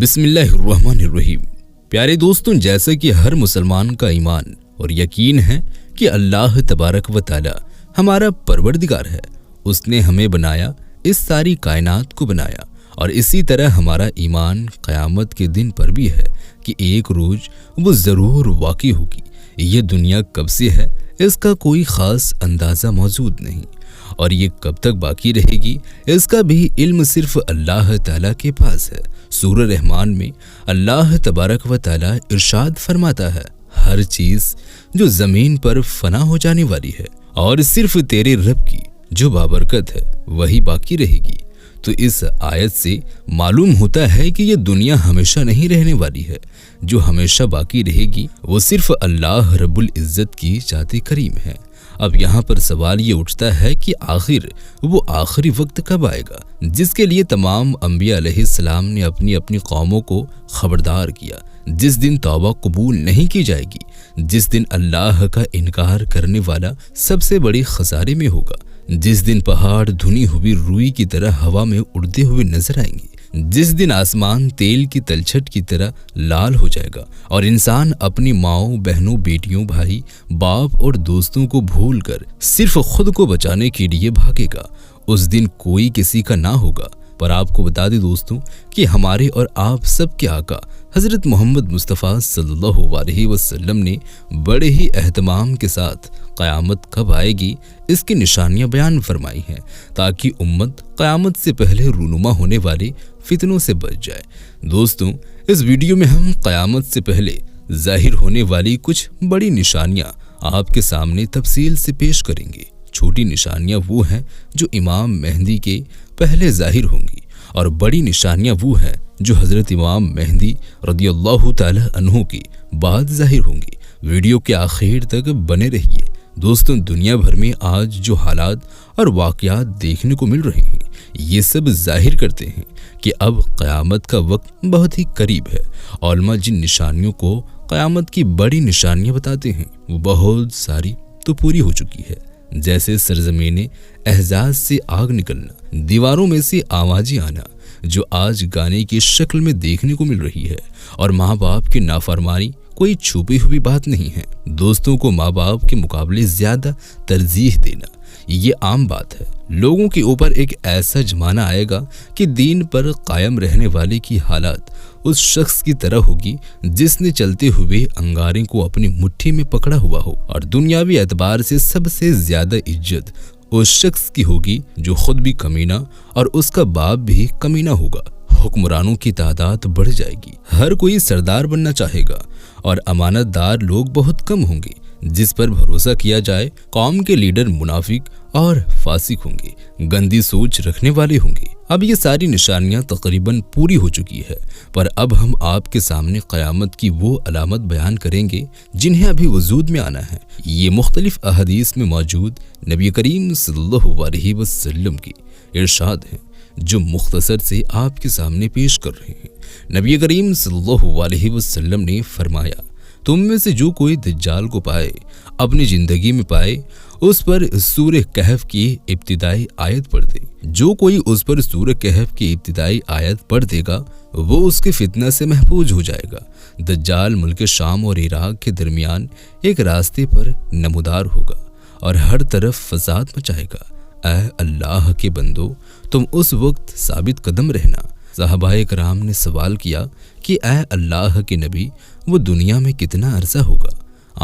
بسم اللہ الرحمن الرحیم۔ پیارے دوستوں، جیسا کہ ہر مسلمان کا ایمان اور یقین ہے کہ اللہ تبارک و تعالی ہمارا پروردگار ہے، اس نے ہمیں بنایا، اس ساری کائنات کو بنایا، اور اسی طرح ہمارا ایمان قیامت کے دن پر بھی ہے کہ ایک روز وہ ضرور واقع ہوگی۔ یہ دنیا کب سے ہے اس کا کوئی خاص اندازہ موجود نہیں، اور یہ کب تک باقی رہے گی اس کا بھی علم صرف اللہ تعالیٰ کے پاس ہے۔ سورہ رحمان میں اللہ تبارک و تعالیٰ ارشاد فرماتا ہے، ہر چیز جو زمین پر فنا ہو جانے والی ہے اور صرف تیرے رب کی جو بابرکت ہے وہی باقی رہے گی۔ تو اس آیت سے معلوم ہوتا ہے کہ یہ دنیا ہمیشہ نہیں رہنے والی ہے، جو ہمیشہ باقی رہے گی وہ صرف اللہ رب العزت کی ذات کریم ہے۔ اب یہاں پر سوال یہ اٹھتا ہے کہ آخر وہ آخری وقت کب آئے گا، جس کے لیے تمام انبیاء علیہ السلام نے اپنی اپنی قوموں کو خبردار کیا، جس دن توبہ قبول نہیں کی جائے گی، جس دن اللہ کا انکار کرنے والا سب سے بڑے خسارے میں ہوگا، جس دن پہاڑ دھنی ہوئی روئی کی طرح ہوا میں اڑتے ہوئے نظر آئیں گے، جس دن آسمان تیل کی تلچھٹ کی طرح لال ہو جائے گا اور انسان اپنی ماؤں، بہنوں، بیٹیوں، بھائی، باپ اور دوستوں کو بھول کر صرف خود کو بچانے کے لیے بھاگے گا۔ اس دن کوئی کسی کا نہ ہوگا۔ پر آپ کو بتا دیں دوستوں کہ ہمارے اور آپ سب کے آقا حضرت محمد مصطفیٰ صلی اللہ علیہ وسلم نے بڑے ہی اہتمام کے ساتھ قیامت کب آئے گی اس کی نشانیاں بیان فرمائی ہیں، تاکہ امت قیامت سے پہلے رونما ہونے والے فتنوں سے بچ جائے۔ دوستوں، اس ویڈیو میں ہم قیامت سے پہلے ظاہر ہونے والی کچھ بڑی نشانیاں آپ کے سامنے تفصیل سے پیش کریں گے۔ چھوٹی نشانیاں وہ ہیں جو امام مہدی کے پہلے ظاہر ہوں گی، اور بڑی نشانیاں وہ ہیں جو حضرت امام مہدی رضی اللہ تعالی عنہ کی بعد ظاہر ہوں گی۔ ویڈیو کے آخر تک بنے رہیے۔ دوستوں، دنیا بھر میں آج جو حالات اور واقعات دیکھنے کو مل رہے ہیں یہ سب ظاہر کرتے ہیں کہ اب قیامت کا وقت بہت ہی قریب ہے۔ علماء جن نشانیوں کو قیامت کی بڑی نشانیاں بتاتے ہیں وہ بہت ساری تو پوری ہو چکی ہے، جیسے سرزمین احزاز سے آگ نکلنا، دیواروں میں سے آوازیں آنا جو آج گانے کی شکل میں دیکھنے کو مل رہی ہے، اور ماں باپ کی نافرمانی کوئی چھپی ہوئی بات نہیں ہے۔ دوستوں کو ماں باپ کے مقابلے زیادہ ترجیح دینا یہ عام بات ہے۔ لوگوں کے اوپر ایک ایسا زمانہ آئے گا کہ دین پر قائم رہنے والے کی حالت اس شخص کی طرح ہوگی جس نے چلتے ہوئے انگارے کو اپنی مٹھی میں پکڑا ہوا ہو، اور دنیاوی اعتبار سے سب سے زیادہ عزت اس شخص کی ہوگی جو خود بھی کمینہ اور اس کا باپ بھی کمینہ ہوگا۔ حکمرانوں کی تعداد بڑھ جائے گی، ہر کوئی سردار بننا چاہے گا، اور امانت دار لوگ بہت کم ہوں گے جس پر بھروسہ کیا جائے۔ قوم کے لیڈر منافق اور فاسق ہوں گے، گندی سوچ رکھنے والے ہوں گے۔ اب یہ ساری نشانیاں تقریباً پوری ہو چکی ہے، پر اب ہم آپ کے سامنے قیامت کی وہ علامت بیان کریں گے جنہیں ابھی وجود میں آنا ہے۔ یہ مختلف احادیث میں موجود نبی کریم صلی اللہ علیہ وسلم کی ارشاد ہیں جو مختصر سے آپ کے سامنے پیش کر رہے ہیں۔ نبی کریم صلی اللہ علیہ وسلم نے فرمایا، تم میں سے جو کوئی دجال کو پائے، اپنی زندگی میں پائے، اس پر سورہ کہف کی ابتدائی آیت پڑھ دے۔ جو کوئی اس پر سورہ کہف کی ابتدائی آیت پڑھ دے گا وہ اس کے فتنہ سے محفوظ ہو جائے گا۔ دجال ملک شام اور عراق کے درمیان ایک راستے پر نمودار ہوگا اور ہر طرف فساد مچائے گا۔ اے اللہ کے بندو، تم اس وقت ثابت قدم رہنا۔ صحابہ کرام نے سوال کیا کہ اے اللہ کے نبی، وہ دنیا میں کتنا عرصہ ہوگا؟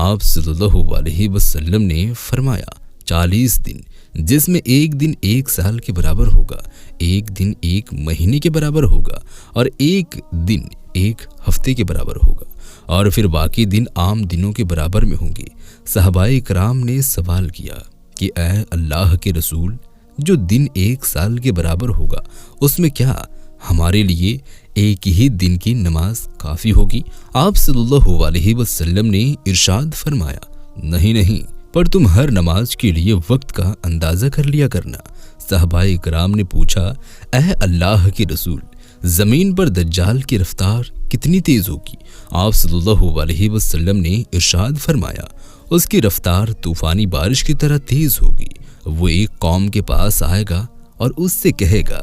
آپ صلی اللہ علیہ وسلم نے فرمایا 40 دن، جس میں ایک دن 1 سال کے برابر ہوگا، ایک دن 1 مہینے کے برابر ہوگا، اور ایک دن 1 ہفتے کے برابر ہوگا، اور پھر باقی دن عام دنوں کے برابر میں ہوں گے۔ صحابہ کرام نے سوال کیا کہ اے اللہ کے رسول، جو دن 1 سال کے برابر ہوگا اس میں کیا ہمارے لیے ایک ہی دن کی نماز کافی ہوگی؟ آپ صلی اللہ علیہ وسلم نے ارشاد فرمایا، نہیں، پر تم ہر نماز کے لیے وقت کا اندازہ کر لیا کرنا۔ صحابہ کرام نے پوچھا، اے اللہ کے رسول، زمین پر دجال کی رفتار کتنی تیز ہوگی؟ آپ صلی اللہ علیہ وسلم نے ارشاد فرمایا، اس کی رفتار طوفانی بارش کی طرح تیز ہوگی۔ وہ ایک قوم کے پاس آئے گا اور اس سے کہے گا،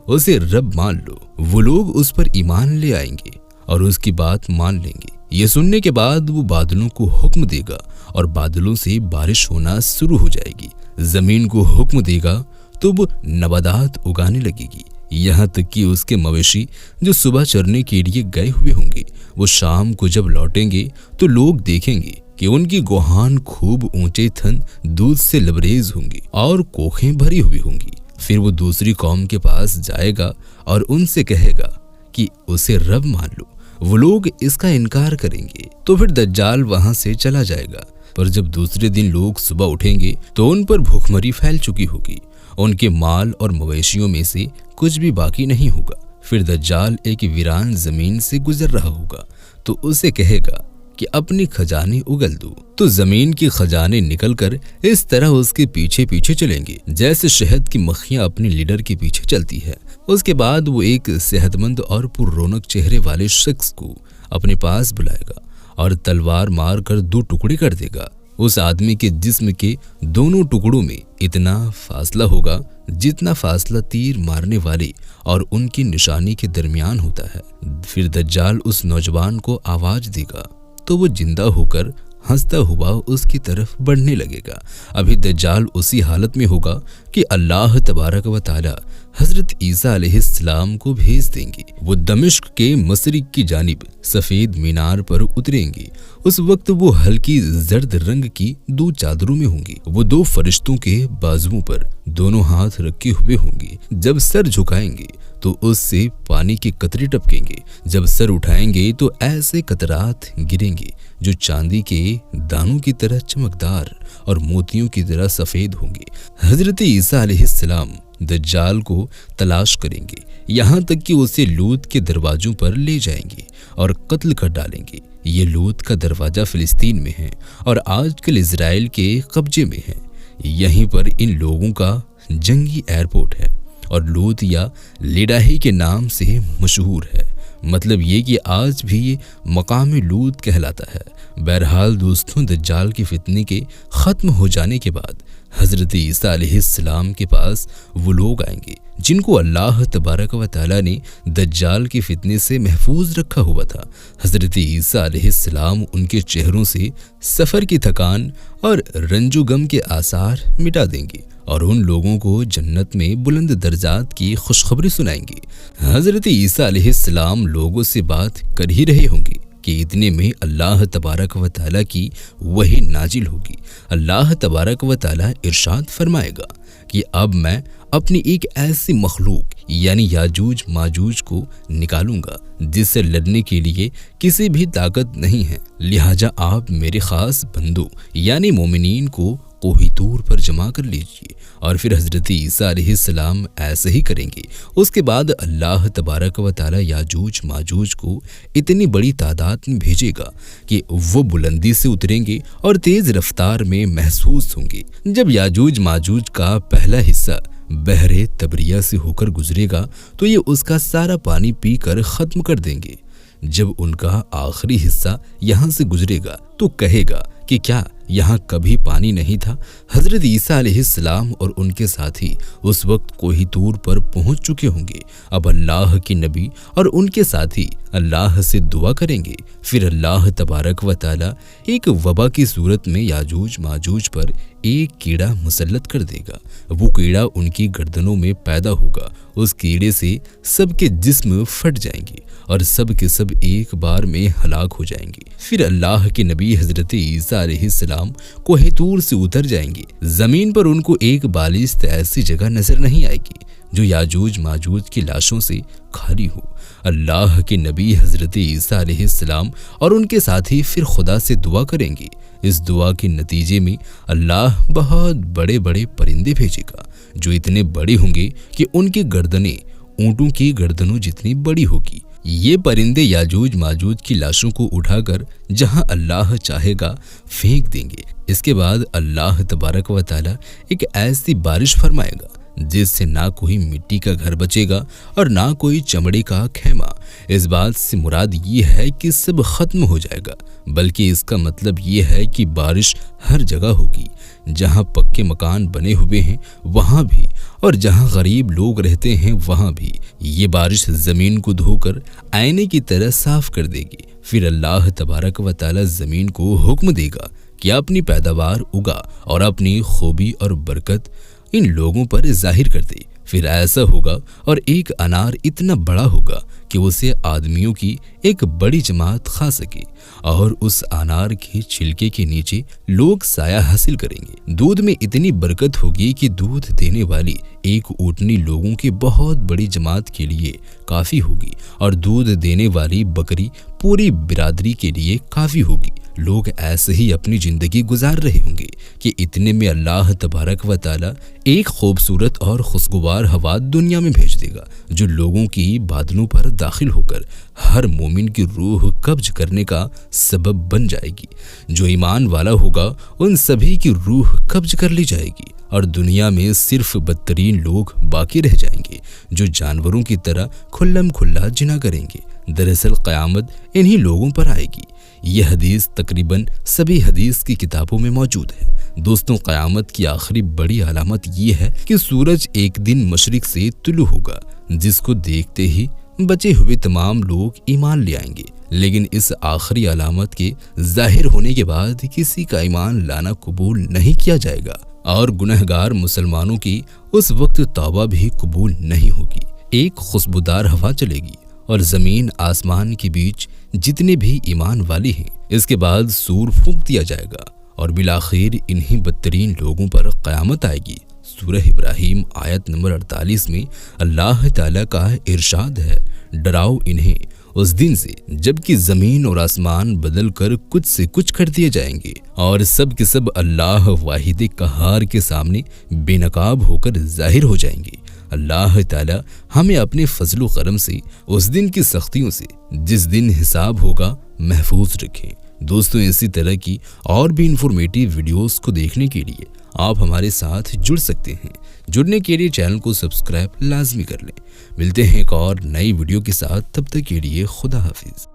उसे रब मान लो। वो लोग उस पर ईमान ले आएंगे और उसकी बात मान लेंगे। ये सुनने के बाद वो बादलों को हुक्म देगा और बादलों से बारिश होना शुरू हो जाएगी। जमीन को हुक्म देगा तो वो नबातात उगाने लगेगी। यहाँ तक कि उसके मवेशी जो सुबह चरने के लिए गए हुए होंगे, वो शाम को जब लौटेंगे तो लोग देखेंगे कि उनकी गोहान खूब ऊंचे थन दूध से लबरेज होंगी और कोखें भरी हुई होंगी। फिर वो दूसरी कौम के पास जाएगा और उनसे कहेगा कि उसे रब मान लो। वो लोग इसका इनकार करेंगे तो फिर दज्जाल वहां से चला जाएगा। पर जब दूसरे दिन लोग सुबह उठेंगे तो उन पर भूखमरी फैल चुकी होगी। उनके माल और मवेशियों में से कुछ भी बाकी नहीं होगा। फिर दज्जाल एक वीरान जमीन से गुजर रहा होगा तो उसे कहेगा कि अपनी खजाने उगल दो। तो जमीन के खजाने निकलकर इस तरह उसके पीछे पीछे चलेंगे जैसे शहद की मक्खियां अपने लीडर के पीछे चलती है। उसके बाद वो एक सेहतमंद और पुररौनक चेहरे वाले शख्स को अपने पास बुलाएगा और तलवार मार कर 2 टुकड़े कर देगा। उस आदमी के जिस्म के दोनों टुकड़ों में इतना फासला होगा जितना फासला तीर मारने वाले और उनकी निशानी के दरमियान होता है। फिर दज्जाल उस नौजवान को आवाज देगा तो वो जिंदा होकर हंसता हुआ उसकी तरफ बढ़ने लगेगा। अभी दज्जाल उसी हालत में होगा कि अल्लाह तबारक व तआला हजरत ईसा अलैहिस्सलाम को भेज देंगे। वो दमिश्क के मशरिक की जानिब सफेद मीनार पर उतरेंगे। उस वक्त वो हल्की जर्द रंग की 2 चादरों में होंगी। वो 2 फरिश्तों के बाजुओं पर दोनों हाथ रखे हुए होंगे। जब सर झुकाएंगे तो उससे पानी के कतरे टपकेंगे। जब सर उठाएंगे तो ऐसे कतरात गिरेंगे जो चांदी के दानों की तरह चमकदार और मोतियों की तरह सफेद होंगे। हजरत ईसा अलैहिस्सलाम दज्जाल को तलाश करेंगे, यहाँ तक कि उसे लूत के दरवाजों पर ले जाएंगे और कत्ल कर डालेंगे। ये लूत का दरवाजा फिलिस्तीन में है और आजकल इजराइल के कब्जे में है। यहीं पर इन लोगों का जंगी एयरपोर्ट है और लूत या लेडाही के नाम से मशहूर है। मतलब ये कि आज भी ये मकाम लूत कहलाता है। बहरहाल दोस्तों, दज्जाल की फितने के ख़त्म हो जाने के बाद हज़रत ईसा अलैहिस्सलाम के पास वो लोग आएंगे जिनको अल्लाह तबारक व तआला ने दज्जाल की फितने से महफूज रखा हुआ था। हज़रत ईसा अलैहिस्सलाम उनके चेहरों से सफ़र की थकान और रंजो गम के आसार मिटा देंगे और उन लोगों को जन्नत में बुलंद दर्जात की खुशखबरी सुनाएंगे। हज़रत ईसा अलैहिस्सलाम लोगों से बात कर ही रहे होंगे कि इतने में अल्लाह तबारक व तआला की वही नाजिल होगी। अल्लाह तबारक व तआला इरशाद फरमाएगा कि अब मैं अपनी एक ऐसी मखलूक यानी याजूज माजूज को निकालूंगा जिससे लड़ने के लिए किसी भी ताकत नहीं है। लिहाजा आप मेरे खास बंदों यानी मोमिनीन को कोहितूर पर जमा कर लीजिए। और फिर हज़रत ईसा अलैहिस्सलाम ऐसे ही करेंगे। उसके बाद अल्लाह तबारक व तआला याजूज माजूज को इतनी बड़ी तादाद में भेजेगा कि वो बुलंदी से उतरेंगे और तेज रफ्तार में महसूस होंगे। जब याजूज माजूज का पहला हिस्सा बहरे तबरिया से होकर गुजरेगा तो ये उसका सारा पानी पीकर ख़त्म कर देंगे। जब उनका आखिरी हिस्सा यहाँ से गुजरेगा तो कहेगा कि क्या यहाँ कभी पानी नहीं था। हज़रत ईसा अलैहिस्सलाम और उनके साथी उस वक्त कोहितूर पर पहुँच चुके होंगे। अब अल्लाह के नबी और उनके साथी अल्लाह से दुआ करेंगे। फिर अल्लाह तबारक व तआला एक वबा की सूरत में याजूज माजूज पर एक कीड़ा मुसल्लत कर देगा। वो कीड़ा उनकी गर्दनों में पैदा होगा। उस कीड़े से सबके जिस्म फट जाएंगे और सब के सब एक बार में हलाक हो जाएंगे। फिर अल्लाह के नबी हज़रत ईसा अलैहिस्सलाम कोहितूर से उतर जाएंगे। जमीन पर उनको एक बालिश्त ऐसी जगह नजर नहीं आएगी जो याजूज माजूज की लाशों से खाली हो। अल्लाह के नबी हज़रत ईसा अलैहिस्सलाम और उनके साथी फिर खुदा से दुआ करेंगे। इस दुआ के नतीजे में अल्लाह बहुत बड़े बड़े परिंदे भेजेगा जो इतने बड़े होंगे कि उनकी गर्दनें ऊंटों की गर्दनों जितनी बड़ी होगी। ये परिंदे याजूज माजूज की लाशों को उठाकर जहां अल्लाह चाहेगा फेंक देंगे। इसके बाद अल्लाह तबारक व तआला एक ऐसी बारिश फरमाएगा जिस से ना कोई मिट्टी का घर बचेगा और ना कोई चमड़े का खैमा। इस बात से मुराद ये है कि सब खत्म हो जाएगा, बल्कि इसका मतलब ये है कि बारिश हर जगह होगी। जहाँ पक्के मकान बने हुए हैं वहाँ भी, और जहाँ गरीब लोग रहते हैं वहाँ भी। ये बारिश ज़मीन को धोकर आईने की तरह साफ कर देगी। फिर अल्लाह तबारक व तआला ज़मीन को हुक्म देगा कि अपनी पैदावार उगा और अपनी खूबी और बरकत इन लोगों पर जाहिर कर दे। फिर ऐसा होगा और एक अनार इतना बड़ा होगा कि उसे आदमियों की एक बड़ी जमात खा सके, और उस अनार के छिलके के नीचे लोग साया हासिल करेंगे। दूध में इतनी बरकत होगी कि दूध देने वाली एक ऊँटनी लोगों की बहुत बड़ी जमात के लिए काफ़ी होगी, और दूध देने वाली बकरी पूरी बिरादरी के लिए काफ़ी होगी। लोग ऐसे ही अपनी ज़िंदगी गुजार रहे होंगे कि इतने में अल्लाह तबारक व तआला एक खूबसूरत और खुशगवार हवा दुनिया में भेज देगा, जो लोगों की बादलों पर दाखिल होकर हर मोमिन की रूह कब्ज करने का सबब बन जाएगी। जो ईमान वाला होगा उन सभी की रूह कब्ज कर ली जाएगी, और दुनिया में सिर्फ बदतरीन लोग बाकी रह जाएंगे, जो जानवरों की तरह खुल्लम खुल्ला जिना करेंगे। दरअसल क़यामत इन्हीं लोगों पर आएगी। यह हदीस तकरीबन सभी हदीस की किताबों में मौजूद है। दोस्तों, क़यामत की आखिरी बड़ी अलामत ये है कि सूरज एक दिन मशरिक से तुलू होगा, जिसको देखते ही बचे हुए तमाम लोग ईमान ले आएंगे। लेकिन इस आखिरी अलामत के जाहिर होने के बाद किसी का ईमान लाना कबूल नहीं किया जाएगा, और गुनहगार मुसलमानों की उस वक्त तौबा भी कबूल नहीं होगी। एक खुशबूदार हवा चलेगी और ज़मीन आसमान के बीच जितने भी ईमान वाले हैं, इसके बाद सूर फूंक दिया जाएगा, और बिलाखिर इन्हीं बदतरीन लोगों पर क़यामत आएगी। सूरह इब्राहिम आयत नंबर 48 में अल्लाह ताला का इरशाद है, डराओ इन्हें उस दिन से जबकि ज़मीन और आसमान बदल कर कुछ से कुछ कर दिए जाएंगे, और सब के सब अल्लाह वाहिद कहार के सामने बेनकाब होकर जाहिर हो जाएंगे। अल्लाह ताला हमें अपने फजल व करम से उस दिन की सख्तियों से, जिस दिन हिसाब होगा, महफूज रखें। दोस्तों, इसी तरह की और भी इंफॉर्मेटिव वीडियोस को देखने के लिए आप हमारे साथ जुड़ सकते हैं। जुड़ने के लिए चैनल को सब्सक्राइब लाजमी कर लें। मिलते हैं एक और नई वीडियो के साथ, तब तक के लिए खुदा हाफिज।